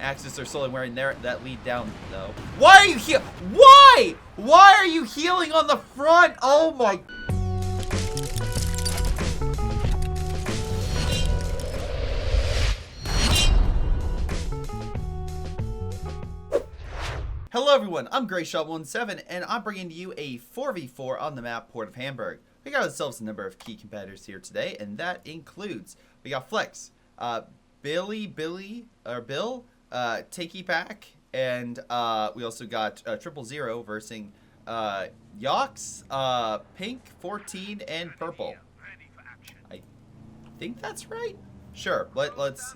Axis are slowly wearing that lead down, though. Why are you healing? Why? Why are you healing on the front? Oh my... Hello everyone, I'm Greyshot17, and I'm bringing you a 4v4 on the map Port of Hamburg. We got ourselves a number of key competitors here today, and that includes, we got Flex, Bill, Takey Pack, and we also got 000 versus Yox, Pink, 14, and Purple. I think that's right. Sure, let's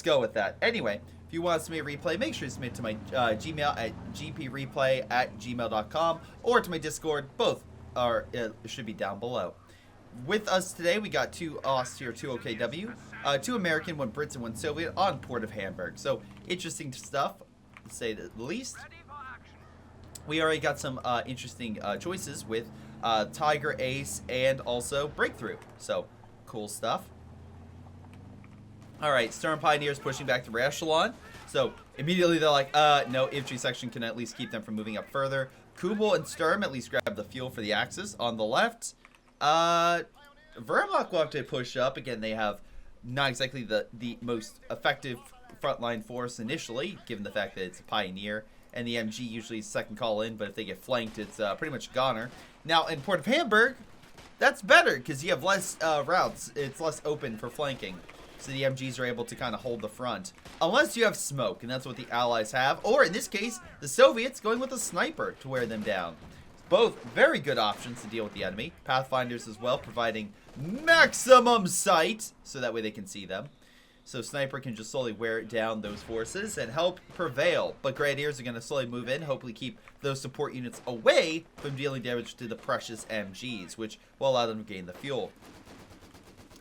go with that. Anyway, if you want to submit a replay, make sure you submit to my Gmail at gpreplay@gmail.com or to my Discord. Both are should be down below. With us today, we got two Aus here, 2 OKW, 2 American, 1 Brits, and 1 Soviet on Port of Hamburg. So interesting stuff, to say the least. We already got some interesting choices with Tiger, Ace, and also Breakthrough. So cool stuff. Alright, Stern Pioneers pushing back to Echelon. So immediately they're like, no, infantry section can at least keep them from moving up further. Kubel and Sturm at least grab the fuel for the Axis. On the left, Wehrmacht will have to push up. Again, they have not exactly the most effective frontline force initially, given the fact that it's a Pioneer. And the MG usually is second call in, but if they get flanked, it's pretty much a goner. Now, in Port of Hamburg, that's better, because you have less routes. It's less open for flanking. So the MGs are able to kind of hold the front. Unless you have smoke, and that's what the Allies have. Or, in this case, the Soviets going with a sniper to wear them down. Both very good options to deal with the enemy. Pathfinders as well, providing maximum sight, so that way they can see them. So Sniper can just slowly wear down those forces and help prevail. But Grenadiers are going to slowly move in, hopefully keep those support units away from dealing damage to the precious MGs, which will allow them to gain the fuel.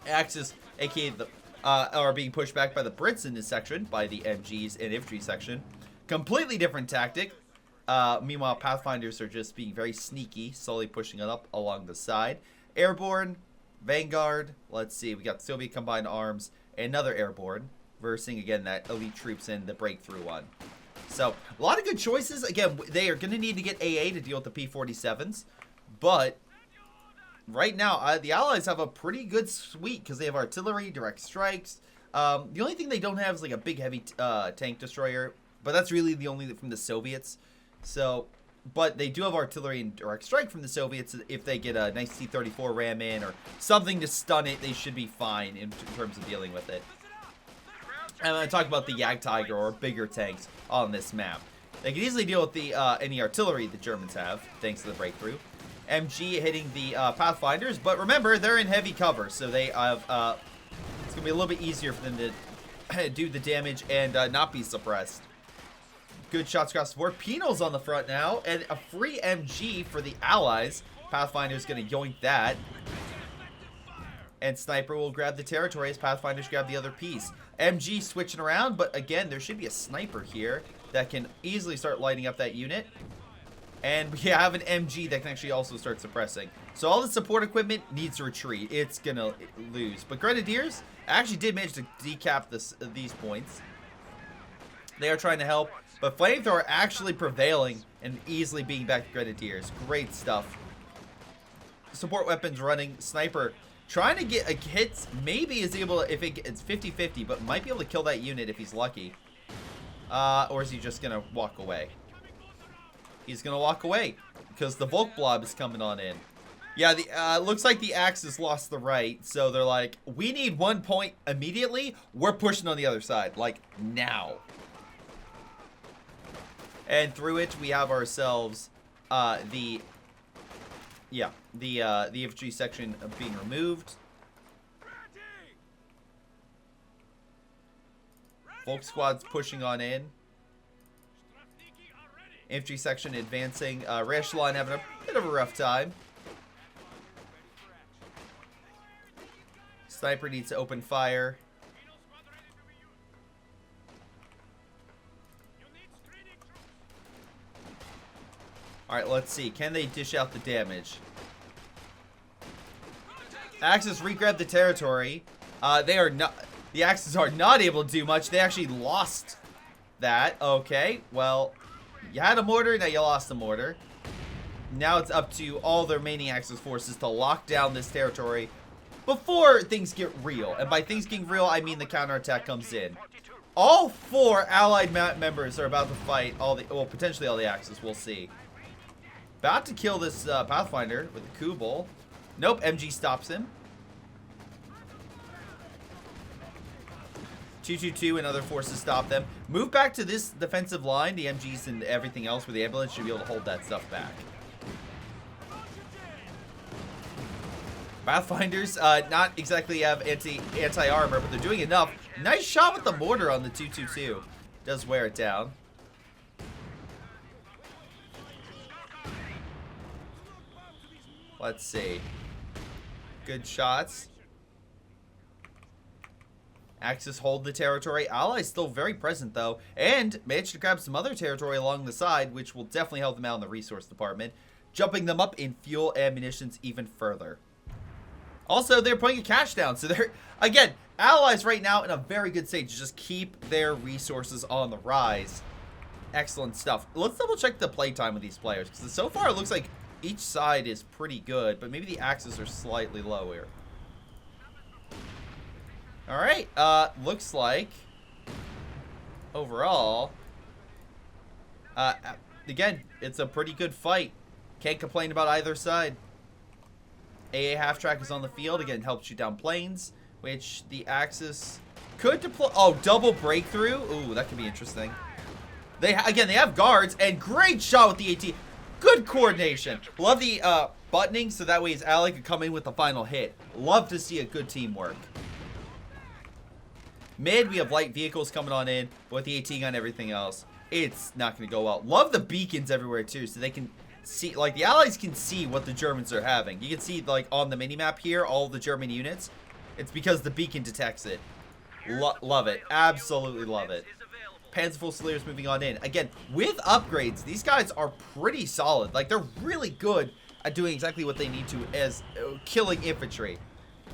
Axis, aka the... are being pushed back by the Brits in this section, by the MGs and infantry section. Completely different tactic. Meanwhile, Pathfinders are just being very sneaky, slowly pushing it up along the side. Airborne, Vanguard, let's see, we got Soviet Combined Arms, another Airborne, versing again that elite troops in the Breakthrough one. So, a lot of good choices. Again, they are going to need to get AA to deal with the P-47s, but... right now, the Allies have a pretty good suite because they have artillery, direct strikes. The only thing they don't have is like a big heavy tank destroyer, but that's really the only from the Soviets. So, but they do have artillery and direct strike from the Soviets. If they get a nice T-34 ram in or something to stun it, they should be fine in terms of dealing with it. And I talk about the Jagdtiger or bigger tanks on this map. They can easily deal with the any artillery the Germans have, thanks to the Breakthrough. MG hitting the Pathfinders, but remember, they're in heavy cover, so they have, it's going to be a little bit easier for them to do the damage and not be suppressed. Good shots across the board. Penal's on the front now, and a free MG for the Allies. Pathfinder's going to yoink that. And Sniper will grab the territory as Pathfinders grab the other piece. MG switching around, but again, there should be a Sniper here that can easily start lighting up that unit. And we have an MG that can actually also start suppressing. So all the support equipment needs to retreat. It's going to lose. But Grenadiers actually did manage to decap these points. They are trying to help. But Flamethrower actually prevailing and easily beating back the Grenadiers. Great stuff. Support weapons running. Sniper trying to get a hit. Maybe is able to, if it's 50-50, but might be able to kill that unit if he's lucky. Or is he just going to walk away? He's going to walk away because the Volk Blob is coming on in. Yeah, looks like the Axis lost the right. So they're like, we need 1 point immediately. We're pushing on the other side. Like, now. And through it, we have ourselves the infantry section being removed. Volk Squad's pushing on in. Infantry section advancing. Echelon having a bit of a rough time. Sniper needs to open fire. Alright, let's see. Can they dish out the damage? Axis re-grabbed the territory. The Axis are not able to do much. They actually lost that. Okay, well, you had a mortar, now you lost a mortar. Now it's up to all the remaining Axis forces to lock down this territory before things get real. And by things getting real, I mean the counterattack comes in. All 4 allied members are about to fight all the, well, potentially all the Axis, we'll see. About to kill this Pathfinder with the Kubel. Nope, MG stops him. 222 and other forces stop them. Move back to this defensive line, the MGs and everything else, where the ambulance should be able to hold that stuff back. Pathfinders, not exactly have anti-armor, but they're doing enough. Nice shot with the mortar on the 222. Does wear it down. Let's see. Good shots. Axis hold the territory. Allies still very present, though, and managed to grab some other territory along the side, which will definitely help them out in the resource department, jumping them up in fuel and munitions even further. Also, they're putting a cash down, so they're, again, allies right now in a very good state to just keep their resources on the rise. Excellent stuff. Let's double check the playtime of these players, because so far it looks like each side is pretty good, but maybe the Axis are slightly lower. Alright, looks like overall, again, it's a pretty good fight. Can't complain about either side. AA half-track is on the field. Again, helps shoot down planes, which the Axis could deploy. Oh, double breakthrough. Ooh, that could be interesting. They have guards, and great shot with the AT. Good coordination. Love the buttoning, so that way his ally could come in with the final hit. Love to see a good teamwork. Mid, we have light vehicles coming on in, but with the AT gun and everything else, it's not going to go well. Love the beacons everywhere, too, so they can see, like, the allies can see what the Germans are having. You can see, like, on the minimap here, all the German units. It's because the beacon detects it. Love it. Absolutely love it. Panzer Fusiliers moving on in. Again, with upgrades, these guys are pretty solid. Like, they're really good at doing exactly what they need to as killing infantry.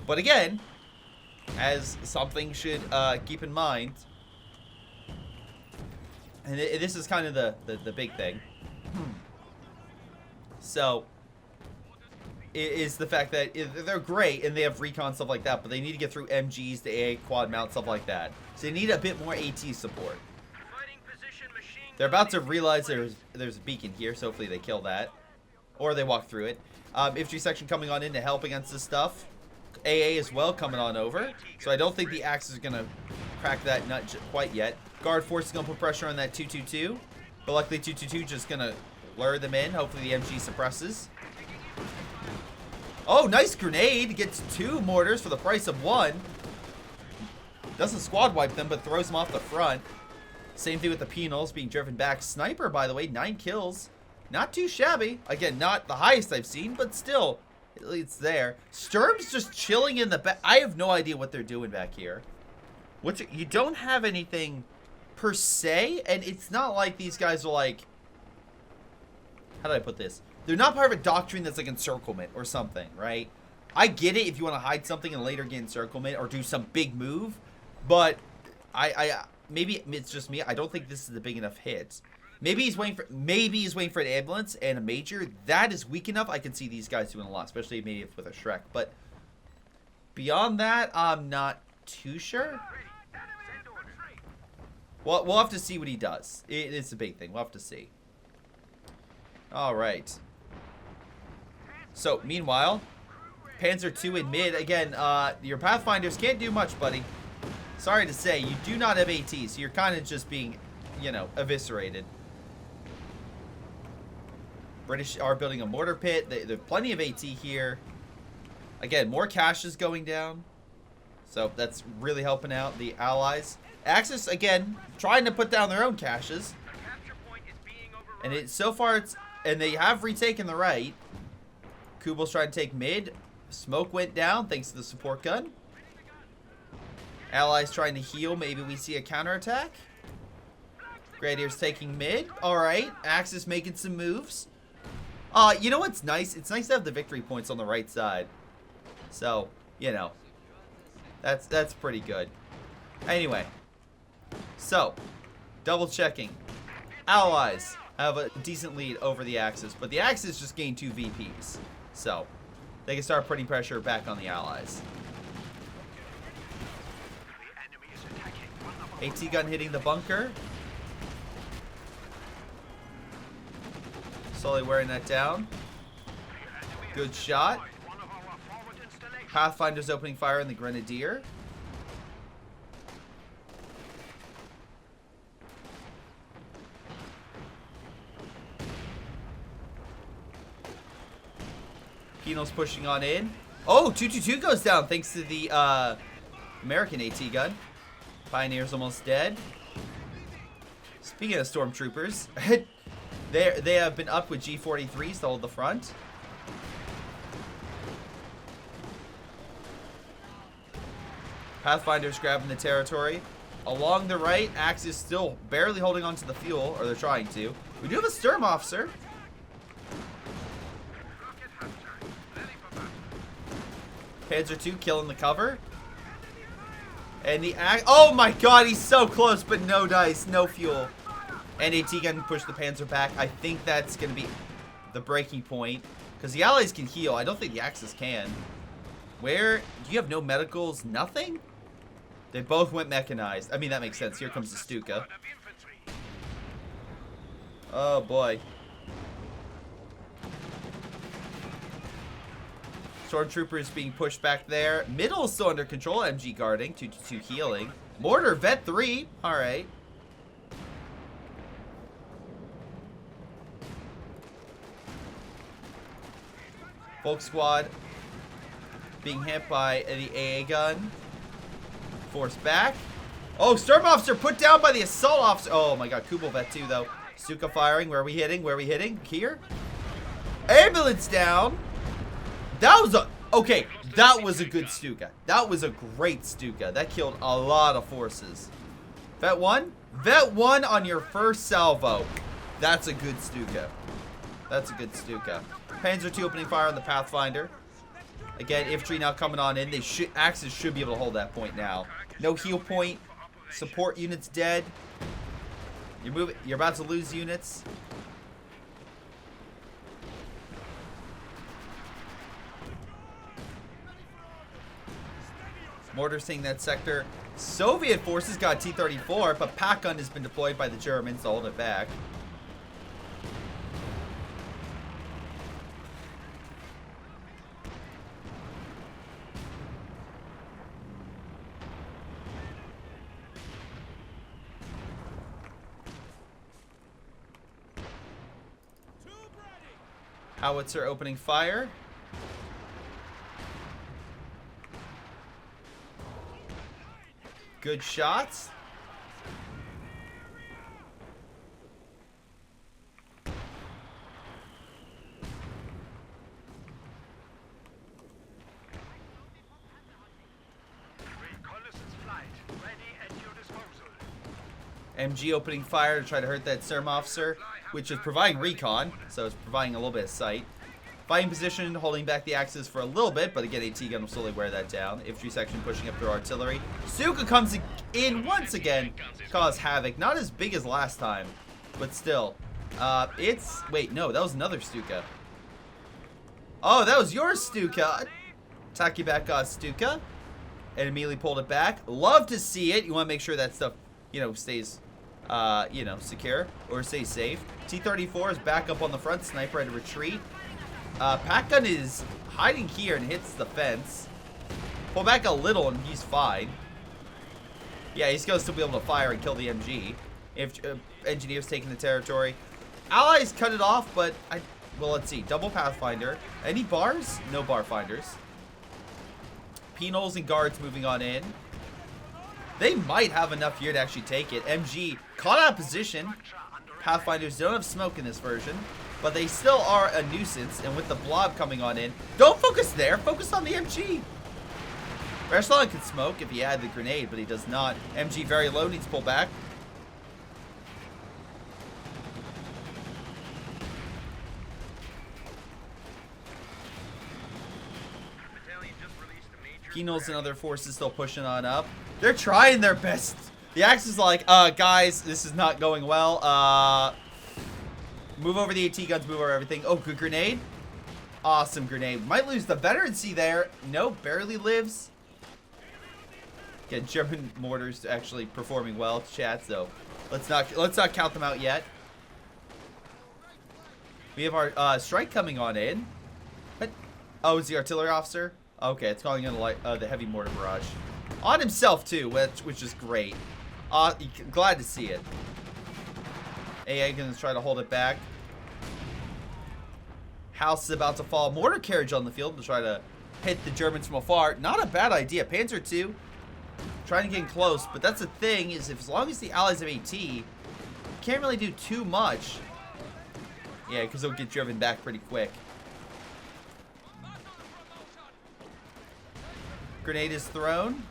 But again, as something should keep in mind, and this is kind of the big thing. So, is the fact that they're great and they have recon, stuff like that, but they need to get through MGs, the AA quad mount, stuff like that. So they need a bit more AT support. They're about to realize there's a beacon here, so hopefully they kill that. Or they walk through it. Infantry section coming on in to help against this stuff. AA as well coming on over. So I don't think the Axis is going to crack that nut quite yet. Guard force is going to put pressure on that 222. But luckily 222 just going to lure them in. Hopefully the MG suppresses. Oh, nice grenade. Gets 2 mortars for the price of 1. Doesn't squad wipe them, but throws them off the front. Same thing with the penals being driven back. Sniper, by the way, 9 kills. Not too shabby. Again, not the highest I've seen, but still, it's there. Sturm's just chilling in the back. I have no idea what they're doing back here. You don't have anything per se, and it's not like these guys are like, how do I put this? They're not part of a doctrine that's like encirclement or something, right? I get it if you want to hide something and later get encirclement or do some big move, but maybe it's just me. I don't think this is a big enough hit. Maybe he's waiting for an ambulance and a major. That is weak enough. I can see these guys doing a lot, especially maybe with a Shrek. But beyond that, I'm not too sure. Well, we'll have to see what he does. It's a big thing. We'll have to see. All right. So, meanwhile, Panzer II in mid. Again, your Pathfinders can't do much, buddy. Sorry to say, you do not have AT, so you're kind of just being, you know, eviscerated. British are building a mortar pit. There's plenty of AT here. Again, more caches going down. So that's really helping out the Allies. Axis, again, trying to put down their own caches. And so far, and they have retaken the right. Kubel's trying to take mid. Smoke went down thanks to the support gun. Allies trying to heal. Maybe we see a counterattack. Grenadiers taking mid. Alright. Axis making some moves. You know what's nice? It's nice to have the victory points on the right side. So, you know. That's pretty good. Anyway. So, Double checking. Allies have a decent lead over the Axis, but the Axis just gained 2 VPs. So, they can start putting pressure back on the Allies. AT gun hitting the bunker. Slowly wearing that down. Good shot. Pathfinder's opening fire on the Grenadier. Penal's pushing on in. Oh, 222 goes down thanks to the American AT gun. Pioneer's almost dead. Speaking of stormtroopers, they have been up with G43s to hold the front. Pathfinder's grabbing the territory. Along the right, Axis still barely holding onto the fuel, or they're trying to. We do have a Sturm officer. Panzer II killing the cover. And the oh my god, he's so close, but no dice, no fuel. And AT gun push the Panzer back. I think that's going to be the breaking point. Because the Allies can heal. I don't think the Axis can. Where? Do you have no medicals? Nothing? They both went mechanized. I mean, that makes sense. Here comes the Stuka. Oh, boy. Stormtroopers being pushed back there. Middle is still under control. MG guarding. 222 healing. Mortar, Vet 3. Alright. Folk squad being hit by the AA gun. Forced back. Oh, Sturm officer put down by the assault officer. Oh my god, Kubel Vet 2 though. Stuka firing. Where are we hitting? Where are we hitting? Here. Ambulance down. That was a... Okay, that was a good Stuka. That was a great Stuka. That killed a lot of forces. Vet 1? Vet 1 on your first salvo. That's a good Stuka. That's a good Stuka. Panzer II opening fire on the Pathfinder. Again, infantry now coming on in. They should... Axis should be able to hold that point now. No heal point. Support units dead. You're about to lose units. Mortar seeing that sector. Soviet forces got T-34, but pack gun has been deployed by the Germans to hold it back. Howitzer opening fire. Good shots. MG opening fire to try to hurt that Sturm officer, which is providing recon, so it's providing a little bit of sight. Fighting position, holding back the Axis for a little bit, but again, AT gun will slowly wear that down. Infantry section pushing up through artillery. Stuka comes in once again, cause havoc. Not as big as last time, but still. Wait, no, that was another Stuka. Oh, that was your Stuka. Attack you back, Stuka. And immediately pulled it back. Love to see it. You want to make sure that stuff, stays, secure or stays safe. T-34 is back up on the front. Sniper at a retreat. Pack gun is hiding here and hits the fence. Pull back a little and he's fine. Yeah, he's going to still be able to fire and kill the MG. If engineers taking the territory. Allies cut it off, but well, let's see. Double Pathfinder. Any bars? No bar finders. Penals and guards moving on in. They might have enough here to actually take it. MG caught out of position. Pathfinders don't have smoke in this version, but they still are a nuisance. And with the blob coming on in, don't focus there. Focus on the MG. Rashlan could smoke if he had the grenade, but he does not. MG very low, needs to pull back. Penals and other forces still pushing on up. They're trying their best The Axis is like, guys, this is not going well. Move over the AT guns, move over everything. Oh, good grenade. Awesome grenade. Might lose the veterancy there. Nope, barely lives. Get German mortars actually performing well, chat. So let's not count them out yet. We have our strike coming on in. What? Oh, it's the artillery officer. Okay, it's calling in the heavy mortar barrage on himself too, which is great. Glad to see it. AA gonna try to hold it back. House is about to fall. Mortar carriage on the field to try to hit the Germans from afar. Not a bad idea. Panzer II trying to get in close, but that's the thing is as long as the Allies have AT, you can't really do too much. Yeah, because they'll get driven back pretty quick. Grenade is thrown.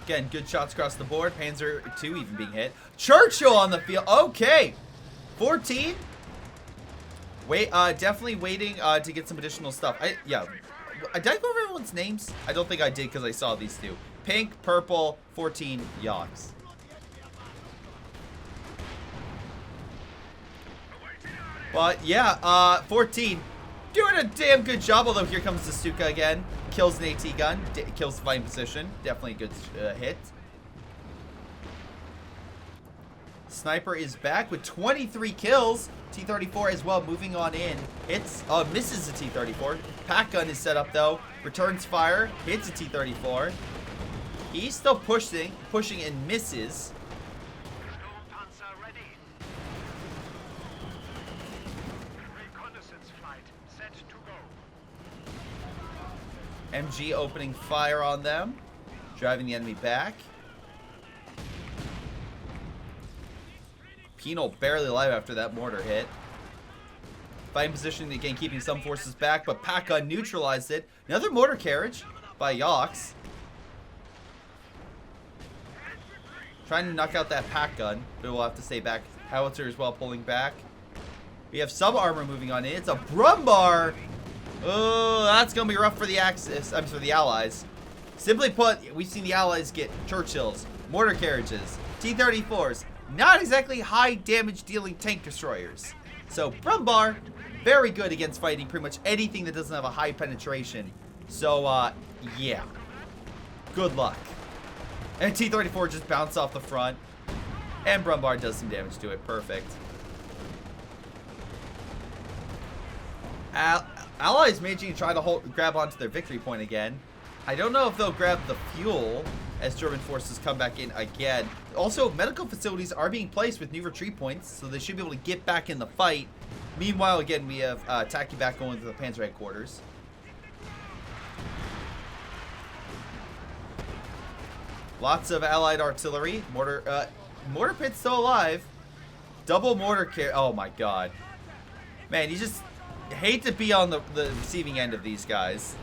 Again, good shots across the board. Panzer II even being hit. Churchill on the field. Okay. 14. Wait, definitely waiting to get some additional stuff. Yeah. Did I go over everyone's names? I don't think I did because I saw these two. Pink, purple, 14, Yox. But yeah, 14. Doing a damn good job, although here comes the Stuka again. Kills an AT gun, kills the fighting position. Definitely a good hit. Sniper is back with 23 kills. T-34 as well, moving on in. Hits, misses the T-34. Pack gun is set up though. Returns fire, hits a T-34. He's still pushing and misses. MG opening fire on them, driving the enemy back. Penal barely alive after that mortar hit. Fighting position again, keeping some forces back, but pack gun neutralized it. Another mortar carriage by Yox. Trying to knock out that pack gun, but we'll have to stay back. Howitzer as well pulling back. We have sub armor moving on in. It's a Brumbar. Oh, that's gonna be rough for the Axis. I'm sorry, the Allies. Simply put, we've seen the Allies get Churchills, mortar carriages, T-34s, not exactly high damage dealing tank destroyers. So Brumbar, very good against fighting pretty much anything that doesn't have a high penetration. So yeah, good luck. And T-34 just bounced off the front, and Brumbar does some damage to it. Perfect. Allies managing to try to grab onto their victory point again. I don't know if they'll grab the fuel as German forces come back in again. Also, medical facilities are being placed with new retreat points, so they should be able to get back in the fight. Meanwhile, again, we have Taki back going to the Panzer headquarters. Lots of Allied artillery. Mortar pit's still alive. Double mortar carry. Oh my god. Man, you just hate to be on the receiving end of these guys.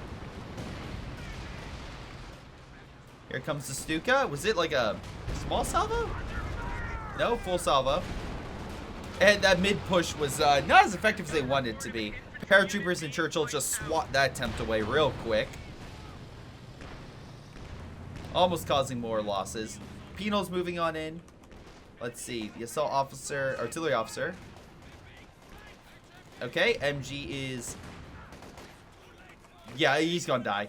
Here comes the Stuka. Was it like a small salvo? No, full salvo. And that mid push was not as effective as they wanted it to be. Paratroopers and Churchill just swat that attempt away real quick. Almost causing more losses. Penal's moving on in. Let's see. The assault officer, artillery officer. Okay, MG is... yeah, he's gonna die.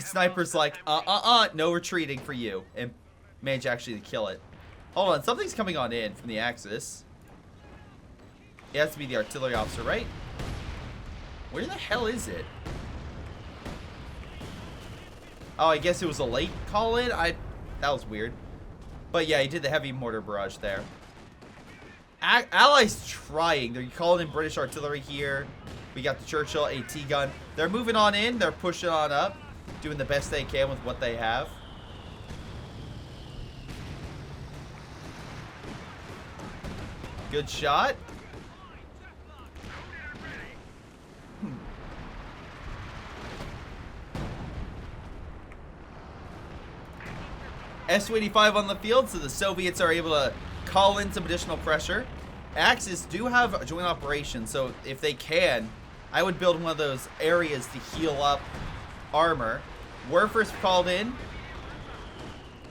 Sniper's like, no retreating for you. And managed actually to kill it. Hold on, something's coming on in from the Axis. It has to be the artillery officer, right? Where the hell is it? Oh, I guess it was a late call-in? That was weird. But yeah, he did the heavy mortar barrage there. Allies trying. They're calling in British artillery here. We got the Churchill AT gun. They're moving on in. They're pushing on up. Doing the best they can with what they have. Good shot. Su-85 on the field, so the Soviets are able to call in some additional pressure. Axis do have a joint operation, so if they can, I would build one of those areas to heal up armor. Werfer's called in.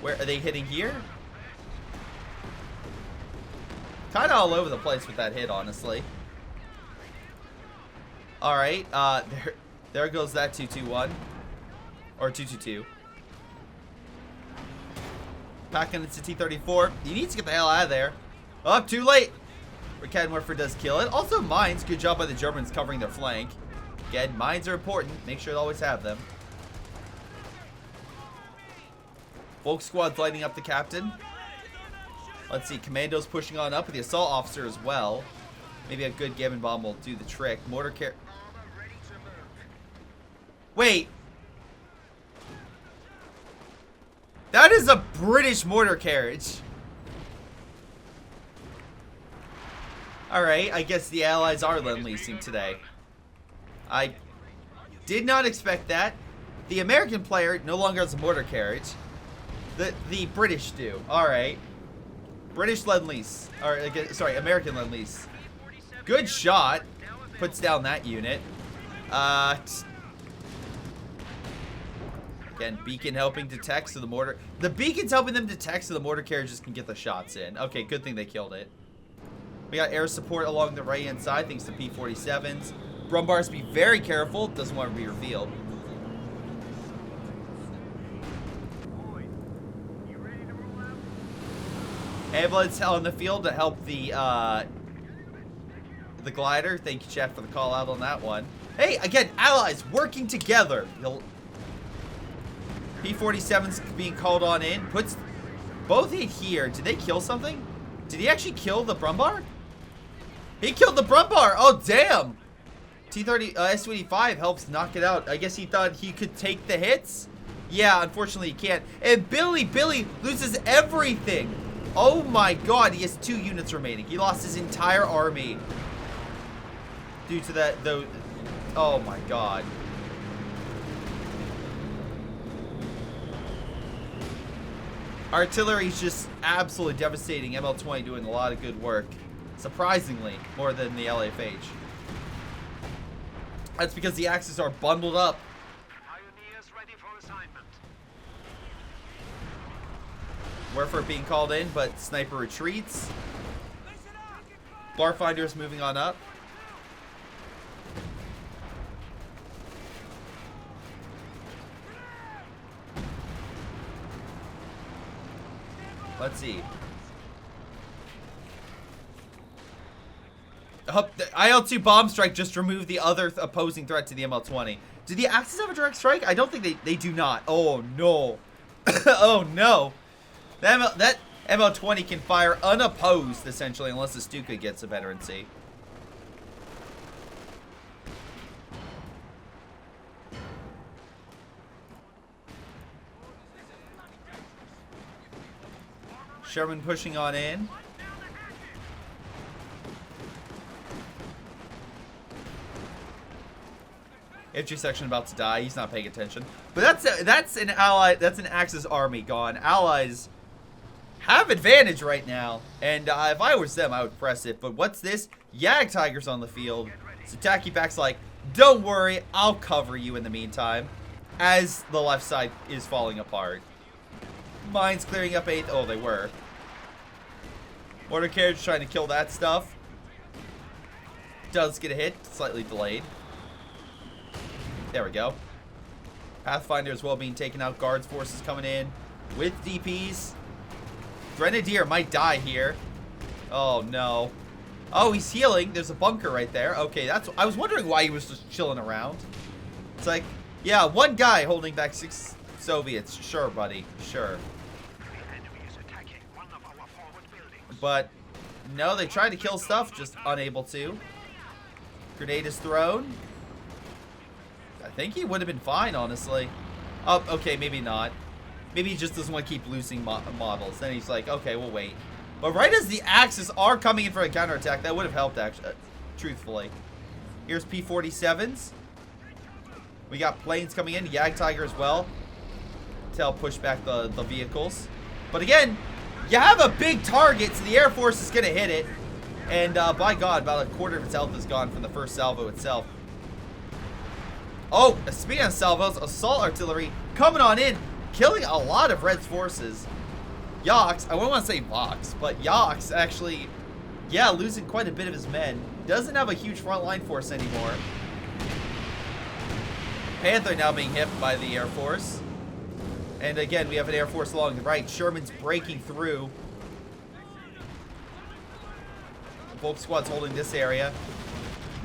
Where are they hitting here? Kind of all over the place with that hit, honestly. All right, there goes that 2-2-1 or 2-2-2. Packing into T-34. He needs to get the hell out of there. Oh, too late. Werfer does kill it. Also, mines. Good job by the Germans covering their flank. Again, mines are important. Make sure to always have them. Volk squad's lighting up the captain. Let's see. Commandos pushing on up with the assault officer as well. Maybe a good Gammon bomb will do the trick. Mortar carrier. Wait. That is a British mortar carriage. Alright, I guess the Allies are lend-leasing today. I did not expect that. The American player no longer has a mortar carriage. The British do. Alright. British lend-lease. Or, sorry, American lend-lease. Good shot. Puts down that unit. Again, beacon helping detect so the mortar... The beacon's helping them detect so the mortar carriages can get the shots in. Okay, good thing they killed it. We got air support along the right-hand side thanks to P-47s. Brumbars, be very careful. Doesn't want to be revealed. Ambulance on the field to help the glider. Thank you, chat, for the call out on that one. Hey, again, allies working together. P-47's being called on in. Puts both hit here. Did they kill something? Did he actually kill the Brumbar? He killed the Brumbar. Oh, damn. T-30, S-25 helps knock it out. I guess he thought he could take the hits. Yeah, unfortunately he can't. And Billy loses everything. Oh my god, he has 2 units remaining. He lost his entire army due to that, though. Oh my god. Artillery's just absolutely devastating. ML-20 doing a lot of good work. Surprisingly, more than the LFH. That's because the Axis are bundled up. Pioneers ready for assignment. Werfer being called in, but sniper retreats. Barfinder's moving on up. Let's see. IL-2 bomb strike just removed the other opposing threat to the ML-20. Do the Axis have a direct strike? I don't think they do not. Oh no. Oh no. That ML-20 can fire unopposed essentially unless the Stuka gets a veterancy. Sherman pushing on in. Infantry section about to die. He's not paying attention. But that's an ally. That's an Axis army gone. Allies have advantage right now. And if I was them, I would press it. But what's this? Jagdtiger's on the field. So Tacky Back's like, don't worry, I'll cover you in the meantime. As the left side is falling apart. Mines clearing up 8th. Oh, they were. Mortar carriage trying to kill that stuff. Does get a hit. Slightly delayed. There we go. Pathfinder as well being taken out. Guards forces coming in with DPs. Grenadier might die here. Oh, no. Oh, he's healing. There's a bunker right there. Okay, I was wondering why he was just chilling around. It's like, yeah, one guy holding back 6 Soviets. Sure, buddy. Sure. But, no, they tried to kill stuff, just unable to. Grenade is thrown. I think he would have been fine, honestly. Oh, okay, maybe not. Maybe he just doesn't want to keep losing models. Then he's like, okay, we'll wait. But right as the Axis are coming in for a counterattack, that would have helped, actually, truthfully. Here's P-47s. We got planes coming in, Jagdtiger as well, to help push back the vehicles. But again, you have a big target, so the Air Force is going to hit it. And by God, about a quarter of its health is gone from the first salvo itself. Oh, speaking of salvos, assault artillery coming on in, killing a lot of Red's forces. Yox, I wouldn't want to say Vox, but Yox actually, yeah, losing quite a bit of his men. Doesn't have a huge frontline force anymore. Panther now being hit by the Air Force. And again, we have an Air Force along the right. Sherman's breaking through. Volk squad's holding this area.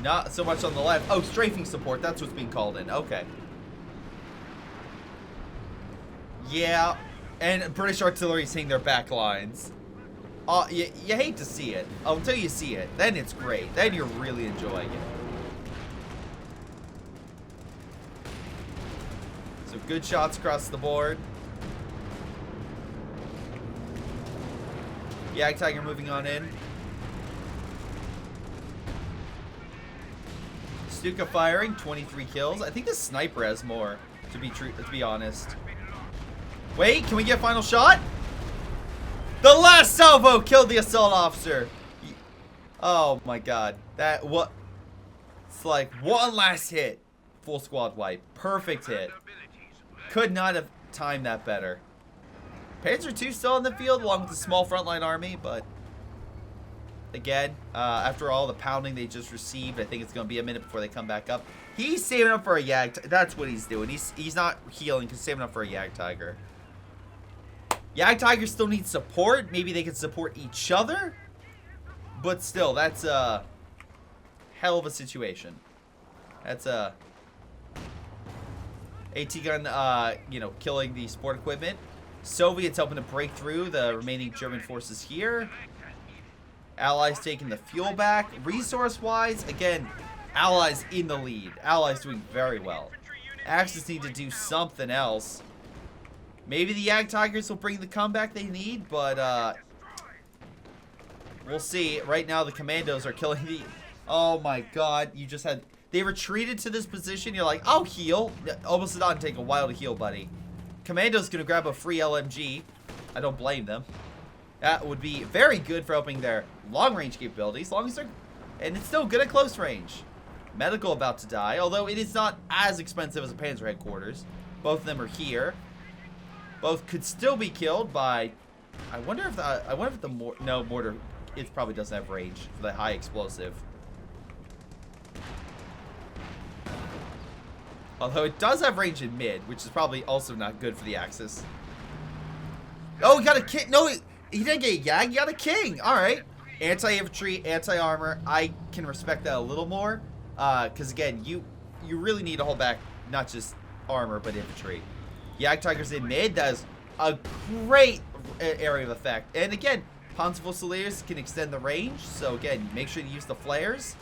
Not so much on the left. Oh, strafing support. That's what's being called in. Okay. Yeah. And British artillery seeing their back lines. You hate to see it. Until you see it. Then it's great. Then you're really enjoying it. So good shots across the board. Yak Tiger moving on in. Stuka firing, 23 kills. I think the sniper has more, to be honest. Wait, can we get a final shot? The last salvo killed the assault officer. Oh my God. It's like one last hit. Full squad wipe. Perfect hit. Could not have timed that better. Panzer II still in the field along with the small frontline army, but again, after all the pounding they just received, I think it's going to be a minute before they come back up. He's saving up for a Yag. That's what he's doing. He's not healing. He's saving up for a Yag Tiger. Yag Tiger still needs support. Maybe they can support each other. But still, that's a hell of a situation. That's a AT gun, you know, killing the support equipment. Soviets helping to break through the remaining German forces here. Allies taking the fuel back. Resource-wise, again, Allies in the lead. Allies doing very well. Axis need to do something else. Maybe the Yag Tigers will bring the comeback they need, but we'll see. Right now, the commandos are killing the... Oh my God, you just had... They retreated to this position. You're like, I'll heal. Almost did not take a while to heal, buddy. Commando's gonna grab a free LMG. I don't blame them. That would be very good for helping their long-range capabilities, as long as they're... And it's still good at close range. Medical about to die, although it is not as expensive as a Panzer headquarters. Both of them are here. Both could still be killed by... I wonder if the mortar... It probably doesn't have range for the high explosive. Although it does have range in mid, which is probably also not good for the Axis. Oh, he got a king. No, he didn't get a Yag. He got a king. All right. Anti-infantry, anti-armor. I can respect that a little more. Because, again, you really need to hold back not just armor, but infantry. Yag Tigers in mid. That is a great area of effect. And, again, Panzerfusiliers can extend the range. So, again, make sure to use the flares.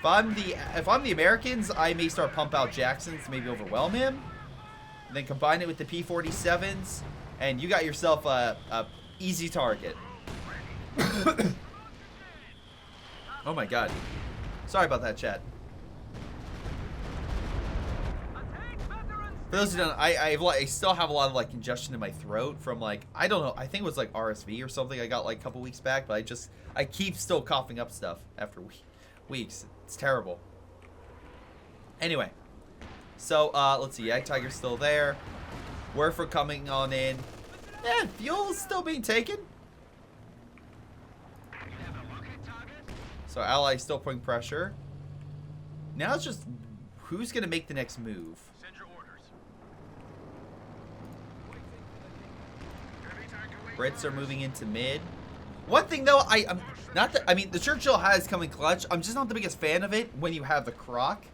If I'm the Americans, I may start pump out Jacksons to maybe overwhelm him. And then combine it with the P-47s, and you got yourself a easy target. Oh my God. Sorry about that, chat. For those who don't, I still have a lot of like congestion in my throat from like, I don't know, I think it was like RSV or something I got like a couple weeks back, but I keep still coughing up stuff after weeks. It's terrible. Anyway, so let's see. Yag Tiger's still there. Werfer coming on in. Yeah, fuel's still being taken. So Allies still putting pressure. Now it's just who's gonna make the next move. Brits are moving into mid. One thing though, I'm not that I mean the Churchill has come in clutch. I'm just not the biggest fan of it when you have the Croc.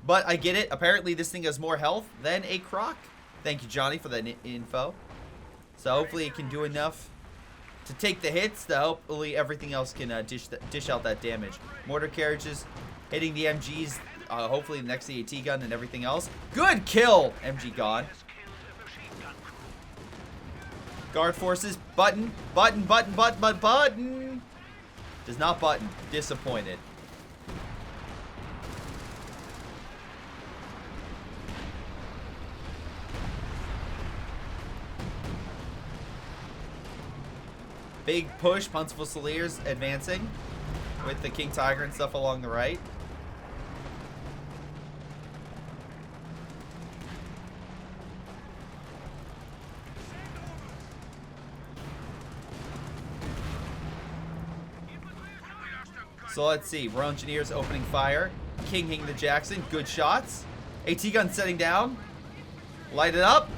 But I get it. Apparently this thing has more health than a Croc. Thank you, Johnny, for that info. So hopefully it can do enough to take the hits. To hopefully everything else can dish out that damage. Mortar carriages hitting the MGs. Hopefully the next AT gun and everything else. Good kill. MG gone. Guard forces, button. Does not button. Disappointed. Big push. Panzer Fusiliers advancing with the King Tiger and stuff along the right. So let's see. Royal Engineers opening fire. King hitting the Jackson. Good shots. AT gun setting down. Light it up.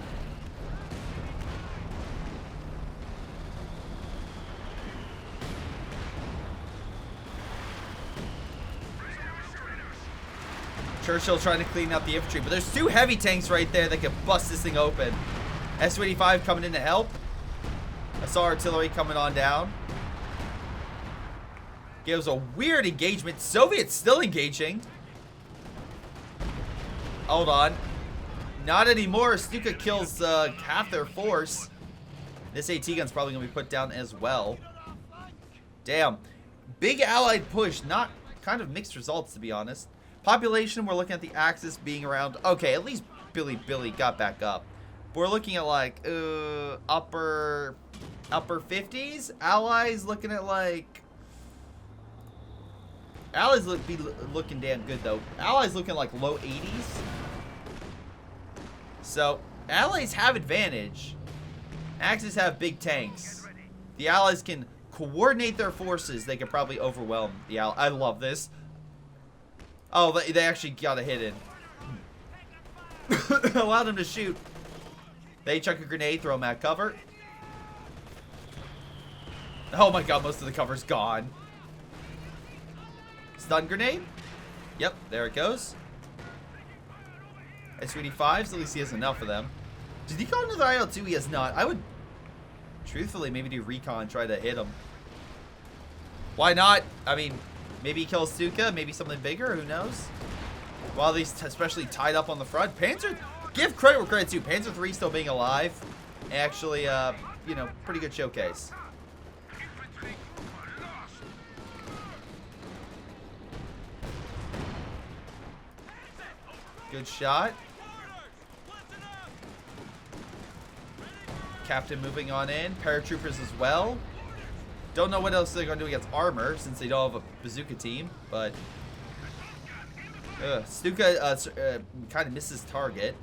Churchill trying to clean up the infantry, but there's 2 heavy tanks right there that could bust this thing open. Su-85 coming in to help. I saw artillery coming on down. Gives a weird engagement. Soviets still engaging. Hold on. Not anymore. Stuka kills half their force. This AT gun's probably going to be put down as well. Damn. Big allied push. Not kind of mixed results, to be honest. Population, we're looking at the Axis being around. Okay, at least Billy got back up. But we're looking at like upper 50s. Allies looking at like. Allies looking damn good though. Allies looking like low 80s. So Allies have advantage. Axis have big tanks. The Allies can coordinate their forces. They can probably overwhelm the Allies. I love this. Oh, they actually got a hit in. Allowed them to shoot. They chuck a grenade, throw them at cover. Oh my god, most of the cover's gone. Stun grenade. Yep, there it goes. Su-85s, at least he has enough of them. Did he call another IL-2? He has not. I would, truthfully, maybe do recon, try to hit him. Why not? I mean, maybe he kills Stuka, maybe something bigger, who knows? While these especially tied up on the front. Panzer, give credit where credit's due. Panzer III still being alive. Actually, you know, pretty good showcase. Good shot. Captain moving on in. Paratroopers as well. Don't know what else they're going to do against armor since they don't have a bazooka team, but Stuka kind of misses target.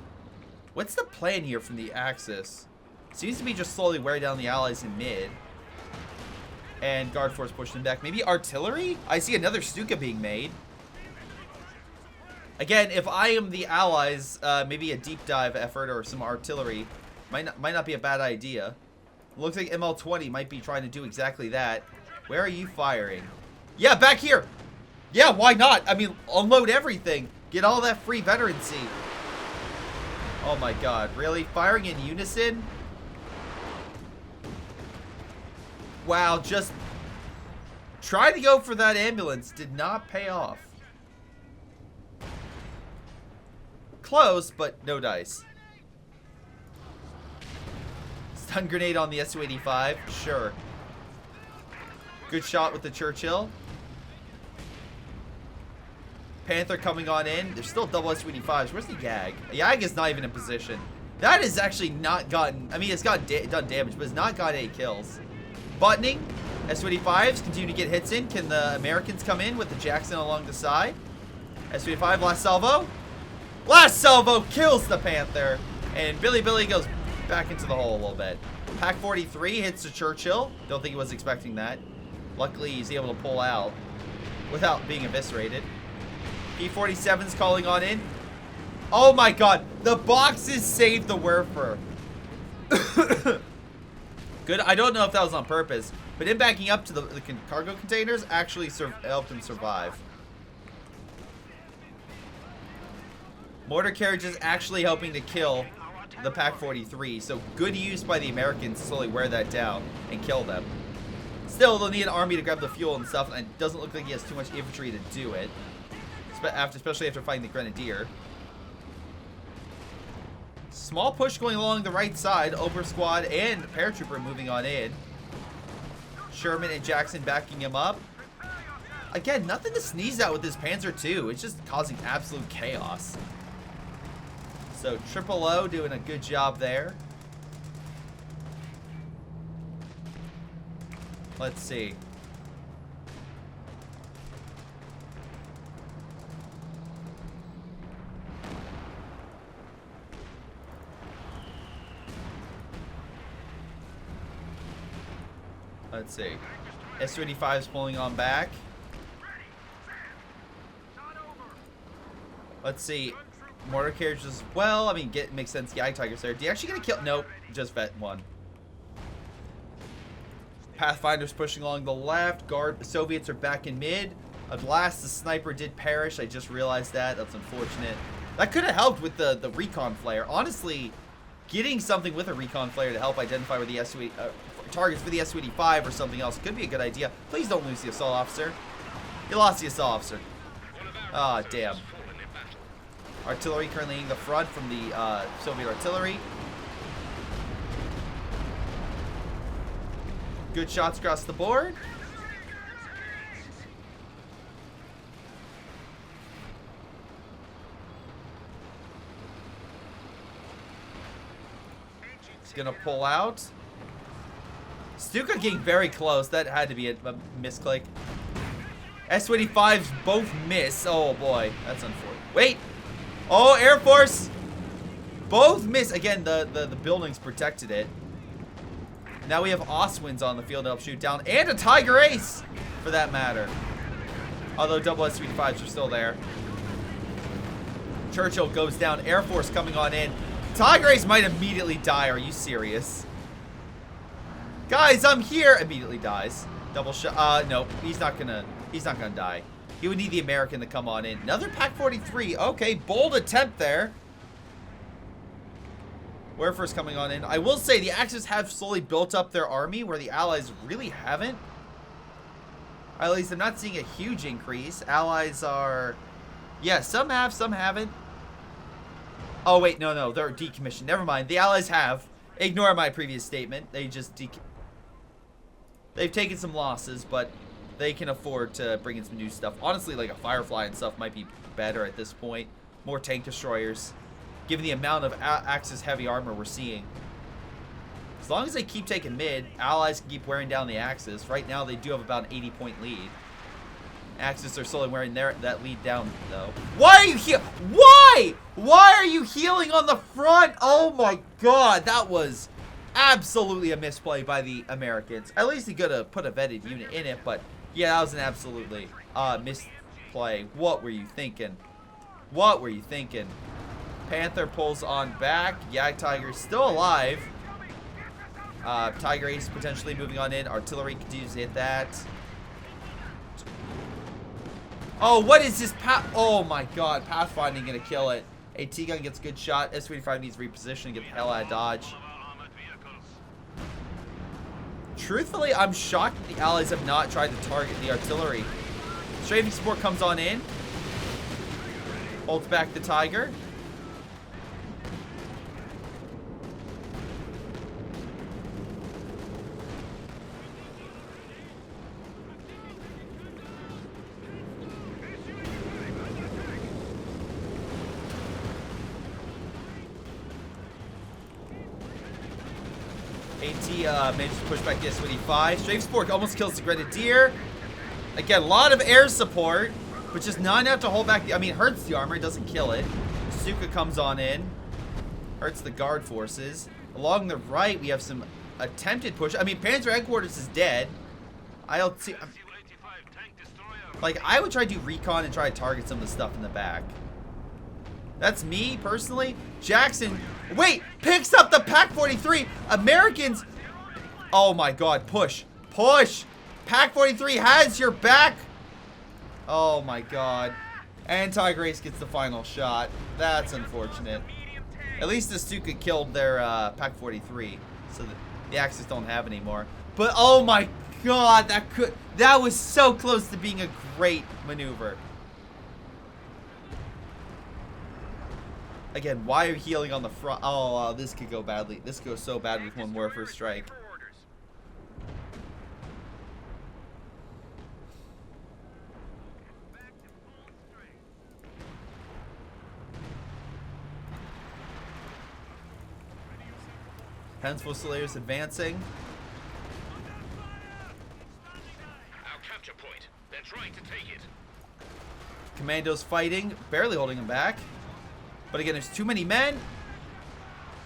What's the plan here from the Axis? Seems to be just slowly wearing down the Allies in mid. And Guard Force pushing them back. Maybe artillery? I see another Stuka being made. Again, if I am the Allies, maybe a deep dive effort or some artillery might not be a bad idea. Looks like ML-20 might be trying to do exactly that. Where are you firing? Yeah, back here! Yeah, why not? I mean, unload everything. Get all that free veterancy. Oh my god, really? Firing in unison? Wow, just trying to go for that ambulance did not pay off. Close, but no dice. Stun grenade on the Su-85, sure. Good shot with the Churchill. Panther coming on in. There's still double Su-85s. Where's the Yag? Yag is not even in position. That has actually not gotten, I mean, it's got done damage, but it's not got any kills. Buttoning. Su-85s continue to get hits in. Can the Americans come in with the Jackson along the side? Su-85, last salvo. Last salvo kills the Panther. And Billy goes back into the hole a little bit. Pack 43 hits the Churchill. Don't think he was expecting that. Luckily, he's able to pull out without being eviscerated. P-47's calling on in. Oh my god. The boxes saved the Werfer. Good. I don't know if that was on purpose, but him backing up to the cargo containers actually helped him survive. Mortar carriages actually helping to kill the Pack 43, so good use by the Americans to slowly wear that down and kill them. Still, they'll need an army to grab the fuel and stuff, and it doesn't look like he has too much infantry to do it, especially after fighting the Grenadier. Small push going along the right side. Ober Squad and Paratrooper moving on in. Sherman and Jackson backing him up. Again, nothing to sneeze at with this Panzer II. It's just causing absolute chaos. So Triple O doing a good job there. Let's see. Let's see. S-25 is pulling on back. Let's see. Mortar carriages as well. I mean, makes sense. Yag Tiger's there. Do you actually gonna kill? Nope. Just vet one. Pathfinder's pushing along the left. Soviets are back in mid. At last, the sniper did perish. I just realized that. That's unfortunate. That could have helped with the recon flare. Honestly, getting something with a recon flare to help identify where the targets for the S-285 or something else could be a good idea. Please don't lose the assault officer. You lost the assault officer. Ah, damn. Artillery currently in the front from the Soviet artillery. Good shots across the board. He's gonna pull out. Stuka getting very close. That had to be a misclick. S-25s both miss. Oh boy, that's unfortunate. Wait. Oh, Air Force. Both miss. Again, the buildings protected it. Now we have Oswins on the field to help shoot down. And a Tiger Ace, for that matter. Although double S-25s are still there. Churchill goes down. Air Force coming on in. Tiger Ace might immediately die. Are you serious? Guys, I'm here. Immediately dies. Double shot. No, he's not gonna die. He would need the American to come on in. Another Pak-43. Okay, bold attempt there. Werfer's coming on in. I will say the Axis have slowly built up their army where the Allies really haven't. At least I'm not seeing a huge increase. Allies are... Yeah, some have, some haven't. Oh, wait, no, they're decommissioned. Never mind. The Allies have. Ignore my previous statement. They just They've taken some losses, but they can afford to bring in some new stuff. Honestly, like a Firefly and stuff might be better at this point. More tank destroyers, given the amount of Axis heavy armor we're seeing. As long as they keep taking mid, Allies can keep wearing down the Axis. Right now, they do have about an 80-point lead. Axis are slowly wearing that lead down, though. Why are you here? Why? Why are you healing on the front? Oh my god, that was absolutely a misplay by the Americans. At least he could have put a vetted unit in it, but yeah, that was an absolutely misplay. What were you thinking? What were you thinking? Panther pulls on back. Yag Tiger's still alive. Tiger Ace potentially moving on in. Artillery continues to hit that. Oh, what is this? Oh my god, Pathfinding gonna kill it. AT gun gets a good shot. S-25 needs repositioning, get the hell out of dodge. Truthfully, I'm shocked that the Allies have not tried to target the artillery. Strafing support comes on in. Holds back the Tiger. AT manages to push back the S-25. Strafe support almost kills the Grenadier. Again, a lot of air support, but just not enough to hold back the... I mean, hurts the armor, doesn't kill it. Stuka comes on in. Hurts the guard forces. Along the right, we have some attempted push. I mean, Panzer Headquarters is dead. I don't see... Like, I would try to do recon and try to target some of the stuff in the back. That's me, personally. Jackson, wait, picks up the Pak-43. Americans, oh my god, push. Push. Pak-43 has your back. Oh my god. And Tiger Ace gets the final shot. That's unfortunate. At least the Stuka killed their Pak-43, so the Axis don't have anymore. But oh my god, that was so close to being a great maneuver. Again, why are you healing on the front? Oh, this could go badly. This goes so bad with one Warfare strike. Hens Fusileers advancing. commandos fighting, barely holding him back. But again, there's too many men.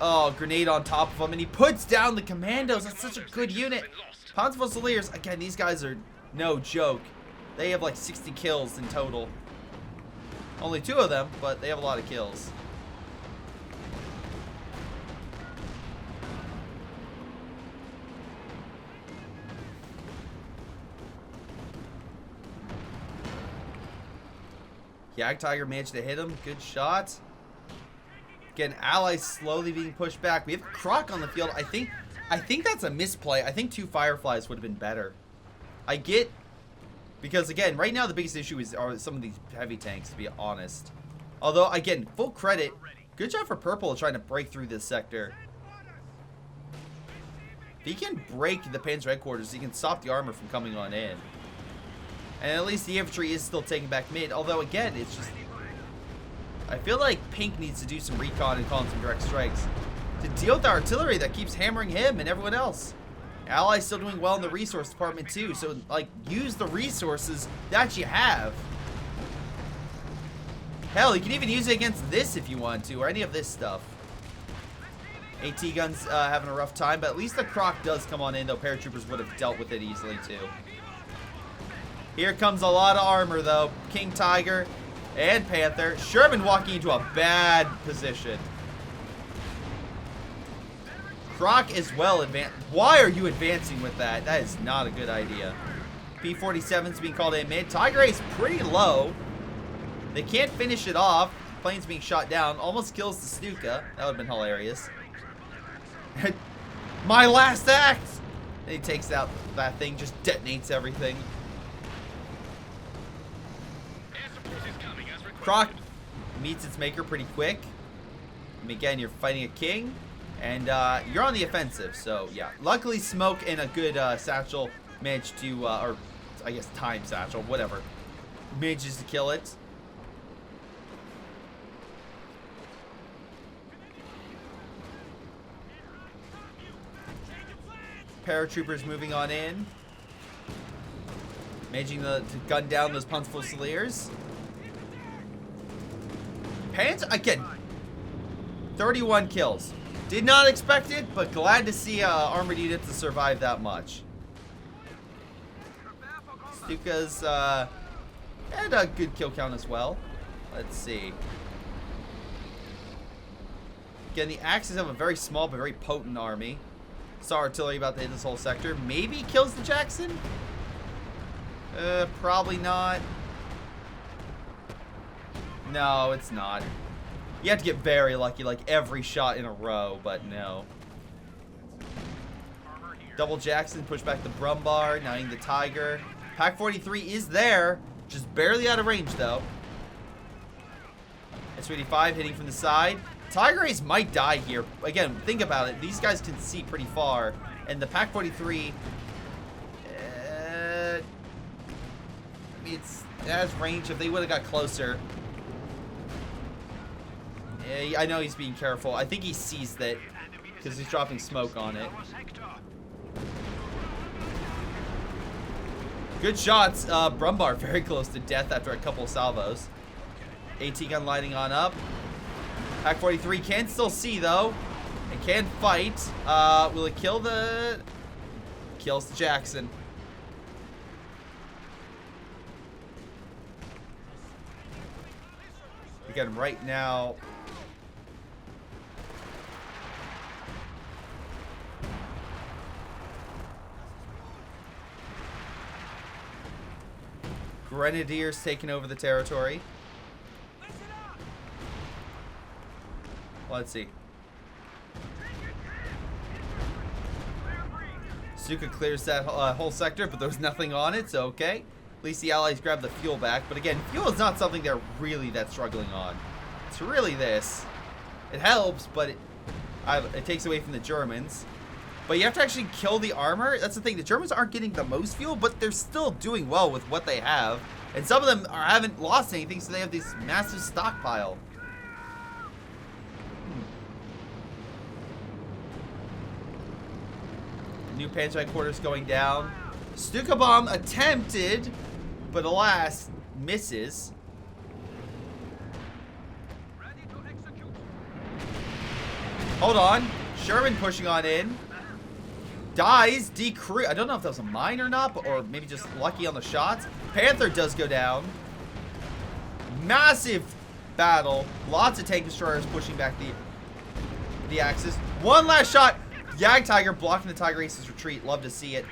Oh, grenade on top of him, and he puts down the commandos. That's such a good unit. Panzer Fusiliers, again, these guys are no joke. They have like 60 kills in total. Only 2 of them, but they have a lot of kills. Jagdtiger managed to hit him. Good shot. Again, allies slowly being pushed back. We have Croc on the field. I think that's a misplay. I think 2 Fireflies would have been better. I get, because again, right now the biggest issue are some of these heavy tanks, to be honest. Although, again, full credit. Good job for Purple trying to break through this sector. If he can break the Panzer headquarters, he can stop the armor from coming on in. And at least the infantry is still taking back mid. Although, again, it's just... I feel like Pink needs to do some recon and call in some direct strikes to deal with the artillery that keeps hammering him and everyone else. Allies still doing well in the resource department too, so like use the resources that you have. Hell, you can even use it against this if you want to, or any of this stuff. AT guns having a rough time, but at least the Croc does come on in, though paratroopers would have dealt with it easily too. Here comes a lot of armor though. King Tiger and Panther. Sherman walking into a bad position. Croc is well advanced. Why are you advancing with that? That is not a good idea. P-47's being called in mid. Tiger Ace pretty low. They can't finish it off. Plane's being shot down. Almost kills the Stuka. That would have been hilarious. My last act! And he takes out that thing, just detonates everything. Croc meets its maker pretty quick. I mean, again, you're fighting a king, and you're on the offensive. So yeah, luckily Smoke and a good satchel managed to, or I guess time satchel, whatever, manages to kill it. Paratroopers moving on in, managing to gun down those Panzer Fusiliers. Panzer, again, 31 kills. Did not expect it, but glad to see armored units to survive that much. Stuka's had a good kill count as well. Let's see. Again, the Axis have a very small but very potent army. Saw artillery about to hit this whole sector. Maybe kills the Jackson? Probably not. No, it's not. You have to get very lucky, like every shot in a row, but no. Double Jackson, push back the Brumbar, knowing the Tiger. Pack 43 is there, just barely out of range though. S-85 hitting from the side. Tiger Ace might die here. Again, think about it. These guys can see pretty far, and the Pack 43, it has range. If they would have got closer. Yeah, I know he's being careful. I think he sees that because he's dropping smoke on it. Good shots. Brumbar very close to death after a couple of salvos. AT gun lighting on up. Pack 43 can still see though. And can fight. Will it kill the... Kills the Jackson. Again, right now... Grenadiers taking over the territory. Let's see. Stuka clears that whole sector, but there's nothing on it, so okay. At least the Allies grab the fuel back. But again, fuel is not something they're really that struggling on. It's really this. It helps, but it takes away from the Germans. But you have to actually kill the armor. That's the thing. The Germans aren't getting the most fuel, but they're still doing well with what they have. And some of them haven't lost anything, so they have this massive stockpile. New Panzer headquarters going down. Stuka bomb attempted, but alas, misses. Hold on. Sherman pushing on in. Dies. I don't know if that was a mine or not, or maybe just lucky on the shots. Panther does go down. Massive battle. Lots of tank destroyers pushing back the Axis. One last shot. Jagdtiger blocking the Tiger Ace's retreat. Love to see it.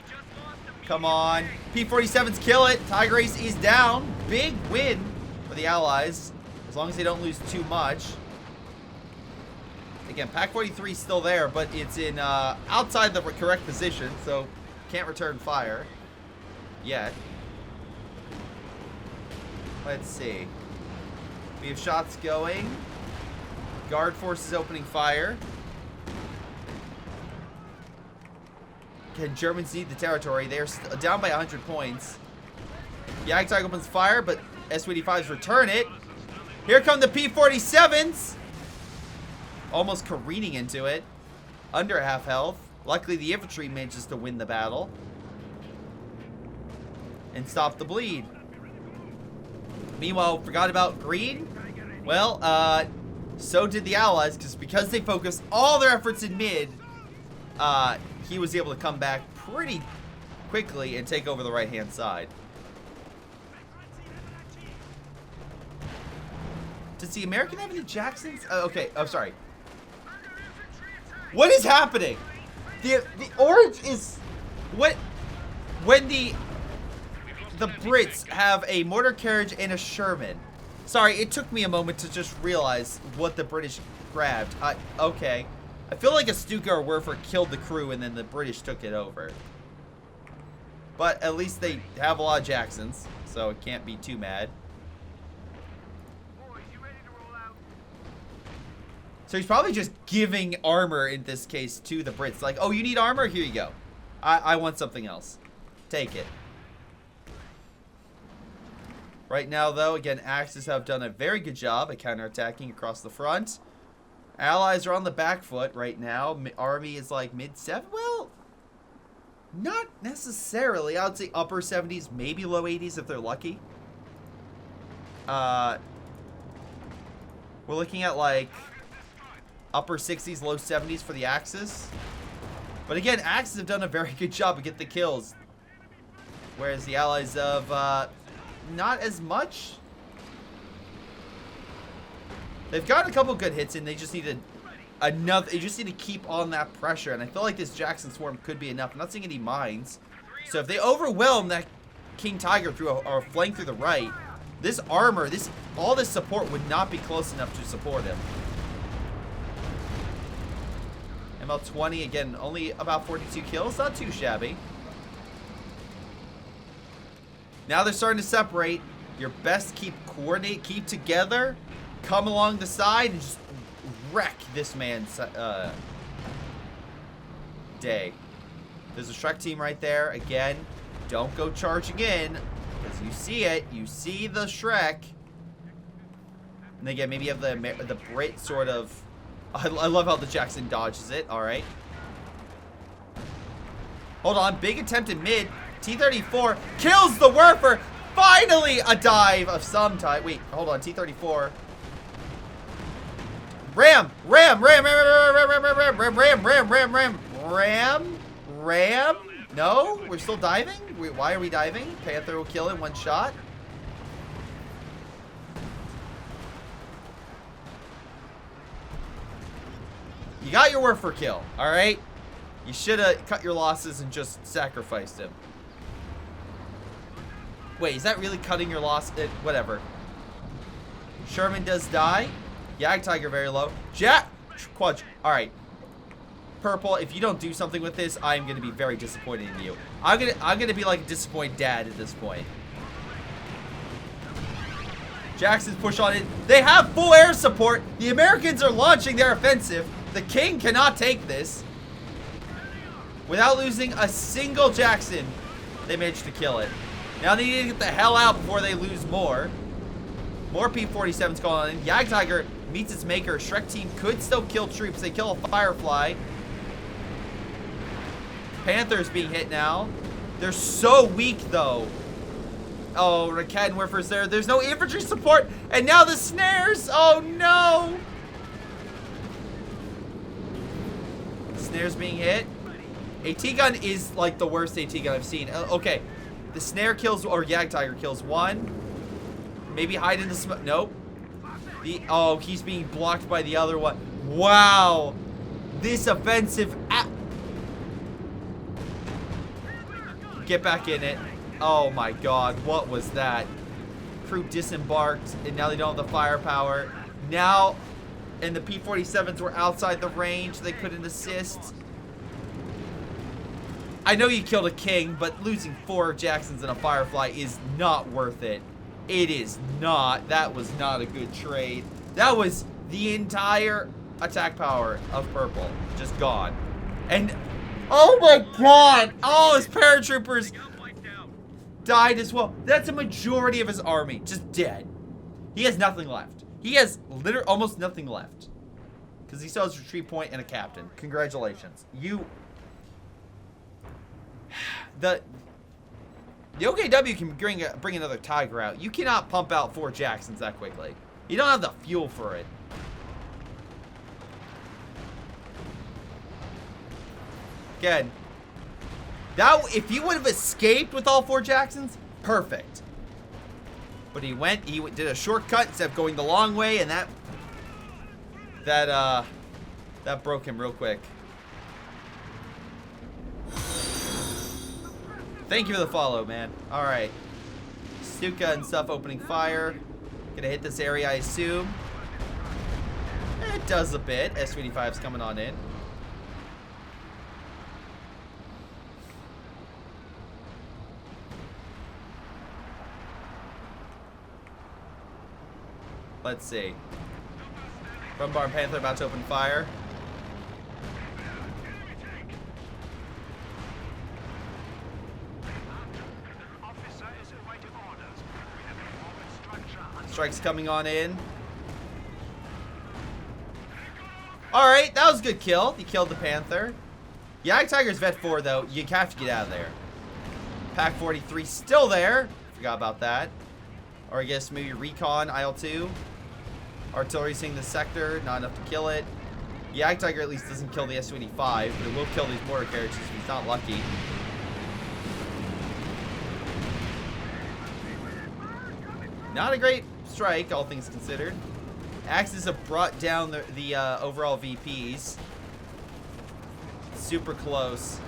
Come on. P-47s kill it. Tiger Ace is down. Big win for the Allies. As long as they don't lose too much. Again, Pac-43 is still there, but it's in outside the correct position, so can't return fire yet. Let's see. We have shots going. Guard forces opening fire. Can Germans need the territory? They are down by 100 points. Jagdtiger opens fire, but Su-85s return it. Here come the P-47s. Almost careening into it. Under half health. Luckily, the infantry manages to win the battle. And stop the bleed. Meanwhile, forgot about green. Well, so did the Allies, because they focused all their efforts in mid, he was able to come back pretty quickly and take over the right-hand side. Does the American have any Jacksons? Okay, I'm sorry. What is happening? The orange is what when the Brits have a mortar carriage and a Sherman. Sorry, it took me a moment to just realize what the British grabbed. Okay. I feel like a Stuka or Werfer killed the crew and then the British took it over. But at least they have a lot of Jacksons, so it can't be too mad. So he's probably just giving armor in this case to the Brits. Like, oh, you need armor? Here you go. I want something else. Take it. Right now, though, again, Axis have done a very good job at counterattacking across the front. Allies are on the back foot right now. Army is like mid-7. Well, not necessarily. I would say upper 70s, maybe low 80s if they're lucky. We're looking at like upper 60s, low 70s for the Axis. But again, Axis have done a very good job of getting the kills. Whereas the Allies have not as much. They've gotten a couple good hits in. They just need enough. They just need to keep on that pressure. And I feel like this Jackson Swarm could be enough. I'm not seeing any mines. So if they overwhelm that King Tiger through a flank through the right, this armor, all this support would not be close enough to support him. ML-20, again, only about 42 kills. Not too shabby. Now they're starting to separate. Your best keep together. Come along the side and just wreck this man's day. There's a Shrek team right there. Again, don't go charging in. Because you see it. You see the Shrek. And again, maybe you have the Brit sort of... I love how the Jackson dodges it. Alright. Hold on. Big attempt in mid. T-34 kills the Werfer. Finally a dive of some type. Wait, hold on. T-34. Ram. No, we're still diving? Why are we diving? Panther will kill in one shot. You got your Werfer kill, alright? You should have cut your losses and just sacrificed him. Wait, is that really cutting your loss? Whatever. Sherman does die. Jagdtiger very low. Quadge. Alright. Purple, if you don't do something with this, I'm gonna be very disappointed in you. I'm gonna be like a disappointed dad at this point. Jackson's push on it. They have full air support. The Americans are launching their offensive. The King cannot take this. Without losing a single Jackson, they managed to kill it. Now they need to get the hell out before they lose more. More P-47s going on in. Jagdtiger meets its maker. Shrek team could still kill troops. They kill a Firefly. Panther's being hit now. They're so weak, though. Oh, Raket and Werfer's there. There's no infantry support. And now the snares. Oh, no. Snare's being hit. AT gun is like the worst AT gun I've seen. Okay. The snare kills, or Jagdtiger kills one. Maybe hide in the smoke. Nope. Oh, he's being blocked by the other one. Wow. This offensive. Get back in it. Oh my god. What was that? Crew disembarked, and now they don't have the firepower. Now, and the P-47s were outside the range. They couldn't assist. I know you killed a king, but losing 4 Jacksons and a Firefly is not worth it. It is not. That was not a good trade. That was the entire attack power of purple. Just gone. And, oh my god! All his paratroopers died as well. That's a majority of his army. Just dead. He has nothing left. He has literally almost nothing left. Because he still has a retreat point and a captain. Congratulations. You... The OKW can bring another Tiger out. You cannot pump out 4 Jacksons that quickly. You don't have the fuel for it. Again, if he would have escaped with all 4 Jacksons, perfect. But he did a shortcut instead of going the long way, and that broke him real quick. Thank you for the follow, man. Alright. Stuka and stuff opening fire. Gonna hit this area, I assume. It does a bit. S-25's coming on in. Let's see. Brumbar and Panther about to open fire. Strike's coming on in. Alright, that was a good kill. He killed the Panther. Jagdtiger's Vet 4, though. You have to get out of there. Pack 43 still there. Forgot about that. Or I guess maybe Recon, IL-2. Artillery seeing the sector. Not enough to kill it. Jagdtiger at least doesn't kill the S-25, but it will kill these mortar carriages if he's not lucky. Not a great strike, all things considered. Axis have brought down the overall VPs. Super close.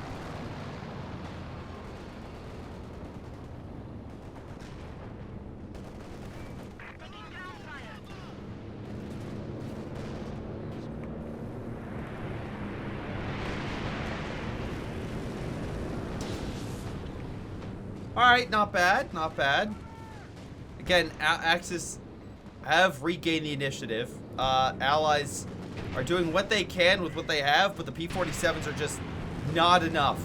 Alright, not bad, not bad. Again, Axis have regained the initiative. Allies are doing what they can with what they have, but the P-47s are just not enough.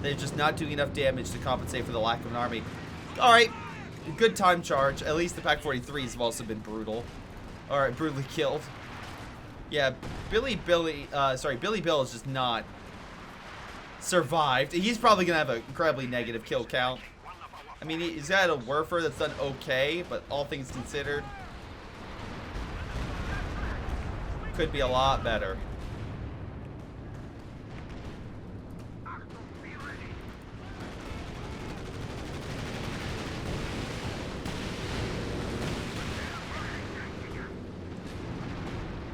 They're just not doing enough damage to compensate for the lack of an army. Alright, good time charge. At least the Pack-43s have also been brutal. Alright, brutally killed. Yeah, Billy Bill is just not survived. He's probably going to have an incredibly negative kill count. I mean, he's got a Werfer that's done okay, but all things considered, could be a lot better.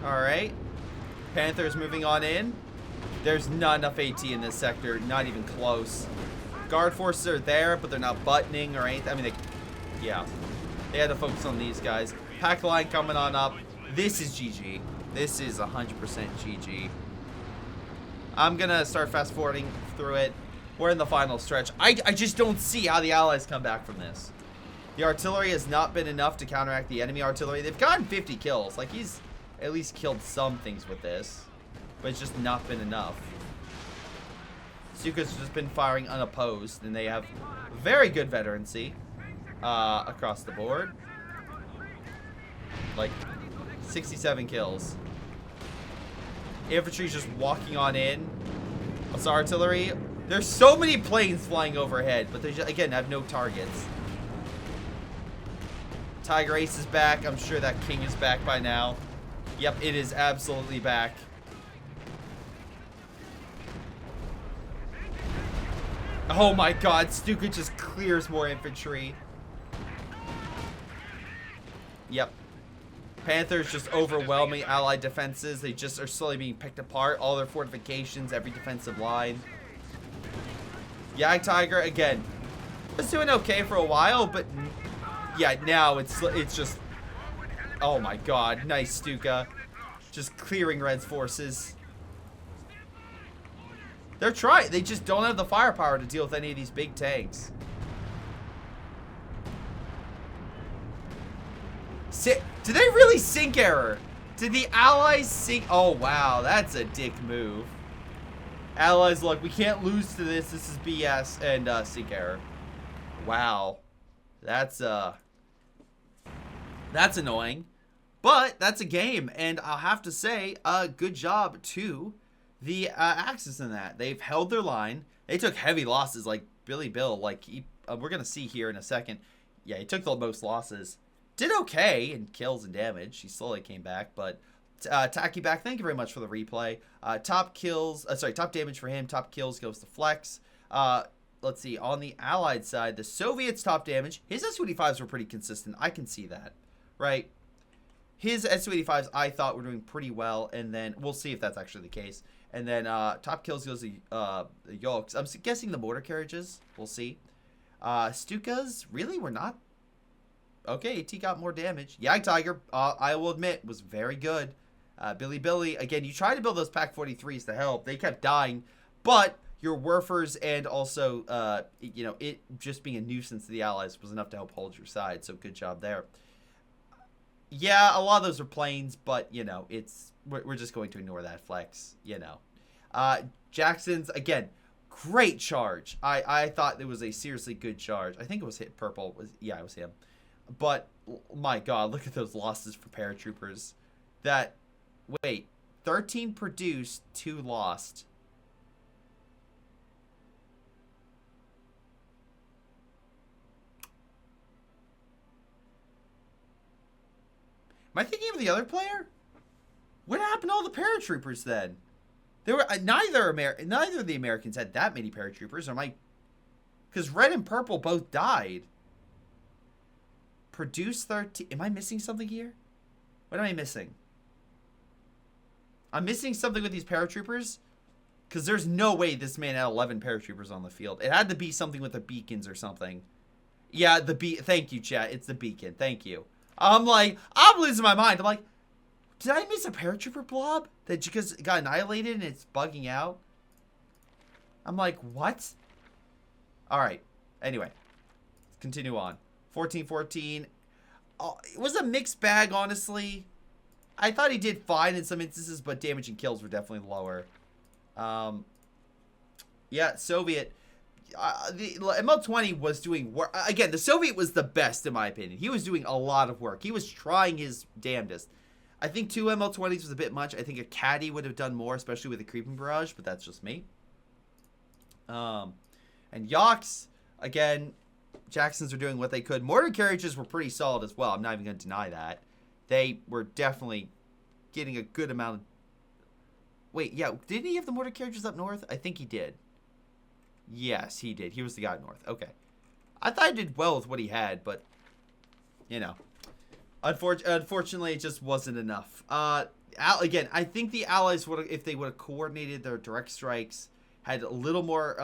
Alright. Panthers moving on in. There's not enough AT in this sector, not even close. Guard forces are there, but they're not buttoning or anything. I mean, they had to focus on these guys. Pack line coming on up. This is GG. This is 100% GG. I'm gonna start fast forwarding through it. We're in the final stretch. I just don't see how the Allies come back from this. The artillery has not been enough to counteract the enemy artillery. They've gotten 50 kills. Like, he's at least killed some things with this, but it's just not been enough. Stuka's just been firing unopposed, and they have very good veterancy across the board. Like, 67 kills. Infantry's just walking on in. What's artillery? There's so many planes flying overhead, but they just, again, have no targets. Tiger Ace is back. I'm sure that King is back by now. Yep, it is absolutely back. Oh my god, Stuka just clears more infantry. Yep. Panthers just overwhelming allied defenses. They just are slowly being picked apart. All their fortifications, every defensive line. Tiger, again, was doing okay for a while, but yeah, now it's just, oh my god, nice Stuka. Just clearing Red's forces. They're trying. They just don't have the firepower to deal with any of these big tanks. Did they really sink error? Did the Allies sink? Oh, wow. That's a dick move. Allies, look, we can't lose to this. This is BS. And sink error. Wow. That's annoying. But that's a game. And I'll have to say, good job to the Axis in that. They've held their line. They took heavy losses like Billy Bill. Like, we're going to see here in a second. Yeah, he took the most losses. Did okay in kills and damage. He slowly came back, but Tacky back, thank you very much for the replay. Top damage for him. Top kills goes to Flex. Let's see, on the Allied side, the Soviets' top damage. His S-285s were pretty consistent. I can see that, right? His S-285s, I thought, were doing pretty well, and then we'll see if that's actually the case. And then top kills goes to the Yolks. I'm guessing the mortar carriages. We'll see. Stukas really were not. Okay, AT got more damage. Tiger, I will admit, was very good. Billy, again, you tried to build those Pack 43s to help. They kept dying, but your Werfers and also, it just being a nuisance to the Allies was enough to help hold your side, so good job there. Yeah, a lot of those are planes, but, we're just going to ignore that Flex, Jackson's, again, great charge. I thought it was a seriously good charge. I think it was hit purple. It was him. But, my god, look at those losses for paratroopers. 13 produced, 2 lost. Am I thinking of the other player? What happened to all the paratroopers then? There were neither of the Americans had that many paratroopers. Because red and purple both died. Produce 13. Am I missing something here? What am I missing? I'm missing something with these paratroopers. Because there's no way this man had 11 paratroopers on the field. It had to be something with the beacons or something. Yeah, thank you, chat. It's the beacon. Thank you. I'm losing my mind. I'm like, did I miss a paratrooper blob that just got annihilated and it's bugging out? I'm like, what? All right. Anyway, let's continue on. 14-14. It was a mixed bag, honestly. I thought he did fine in some instances, but damage and kills were definitely lower. Soviet. The ML20 was doing work. Again, the Soviet was the best, in my opinion. He was doing a lot of work. He was trying his damnedest. I think 2 ML20s was a bit much. I think a Caddy would have done more, especially with the creeping barrage, but that's just me. And Yoks, again, Jacksons are doing what they could. Mortar carriages were pretty solid as well. I'm not even going to deny that. They were definitely getting a good amount of... Wait, yeah, didn't he have the mortar carriages up north? I think he did. Yes, he did. He was the guy north. Okay. I thought I did well with what he had, but, unfortunately, it just wasn't enough. Again, I think the Allies would have, if they would have coordinated their direct strikes, had a little more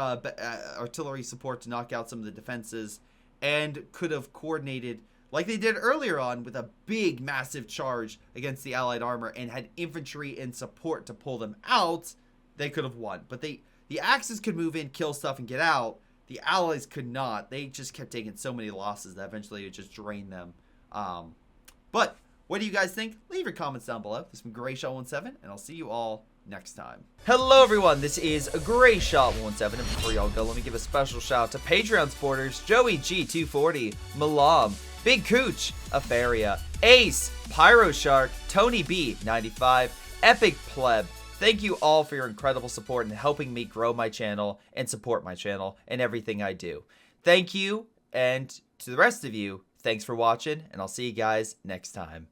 artillery support to knock out some of the defenses, and could have coordinated, like they did earlier on, with a big, massive charge against the Allied armor, and had infantry and support to pull them out, they could have won. But the Axis could move in, kill stuff, and get out. The Allies could not. They just kept taking so many losses that eventually it just drained them. But what do you guys think? Leave your comments down below. This has been Greyshot17, and I'll see you all next time. Hello, everyone. This is Greyshot17, and before y'all go, let me give a special shout out to Patreon supporters Joey G240, Milam, Big Cooch, Aphyria, Ace, Pyro Shark, Tonybee 95, Epic Pleb. Thank you all for your incredible support in helping me grow my channel and support my channel and everything I do. Thank you, and to the rest of you, thanks for watching, and I'll see you guys next time.